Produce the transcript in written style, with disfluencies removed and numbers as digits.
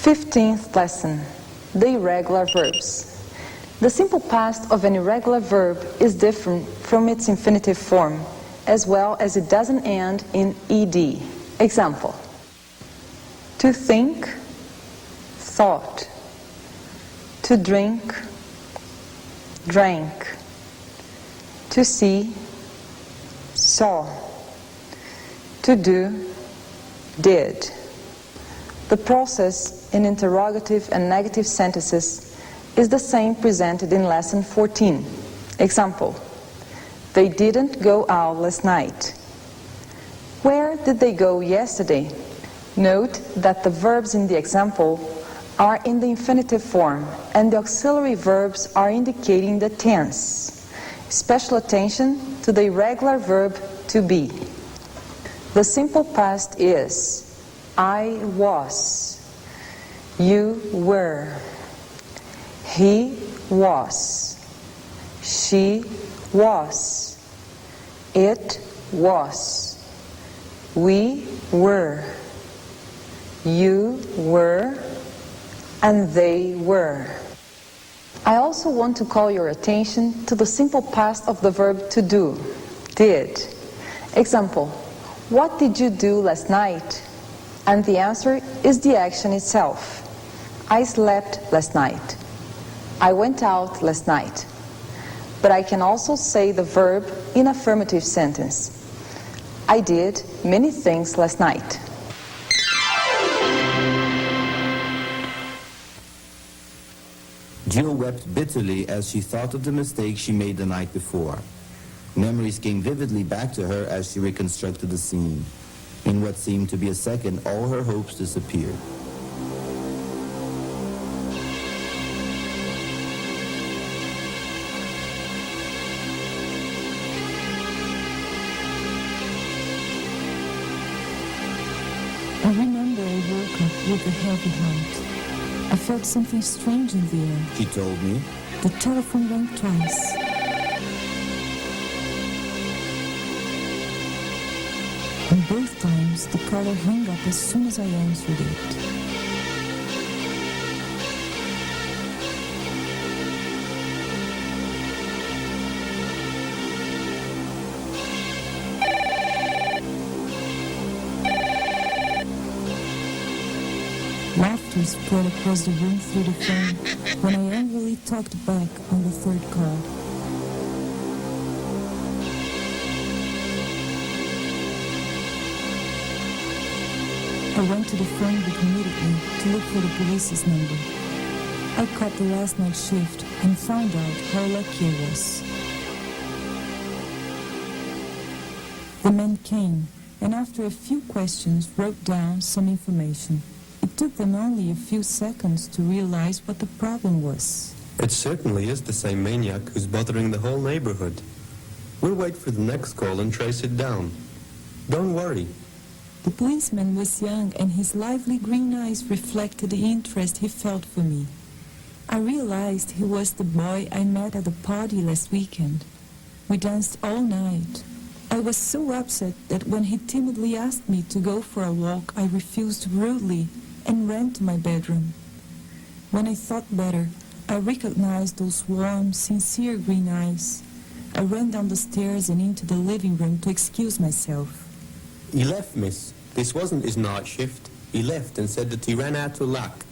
15th lesson, the irregular verbs. The simple past of an irregular verb is different from its infinitive form, as well as it doesn't end in ed. Example: to think, thought; to drink, drank; to see, saw; to do, did. The process in interrogative and negative sentences is the same presented in lesson 14. Example: they didn't go out last night. Where did they go yesterday? Note that the verbs in the example are in the infinitive form and the auxiliary verbs are indicating the tense. Special attention to the irregular verb to be. The simple past is I was, you were, he was, she was, it was, we were, you were, and they were. I also want to call your attention to the simple past of the verb to do, did. Example: what did you do last night? And the answer is the action itself. I slept last night. I went out last night. But I can also say the verb in affirmative sentence. I did many things last night. Jill wept bitterly as she thought of the mistake she made the night before. Memories came vividly back to her as she reconstructed the scene. In what seemed to be a second, all her hopes disappeared. I remember I woke up with a heavy heart. I felt something strange in the air. She told me. The telephone rang twice. And both times, the caller hung up as soon as I answered it. Laughter spread across the room through the phone when I angrily talked back on the third call. I went to the phone booth immediately to look for the police's number. I caught the last night shift and found out how lucky I was. The man came, and after a few questions wrote down some information. It took them only a few seconds to realize what the problem was. It certainly is the same maniac who's bothering the whole neighborhood. We'll wait for the next call and trace it down. Don't worry. The policeman was young, and his lively green eyes reflected the interest he felt for me. I realized he was the boy I met at the party last weekend. We danced all night. I was so upset that when he timidly asked me to go for a walk, I refused rudely and ran to my bedroom. When I thought better, I recognized those warm, sincere green eyes. I ran down the stairs and into the living room to excuse myself. He left, miss. This wasn't his night shift. He left and said that he ran out of luck.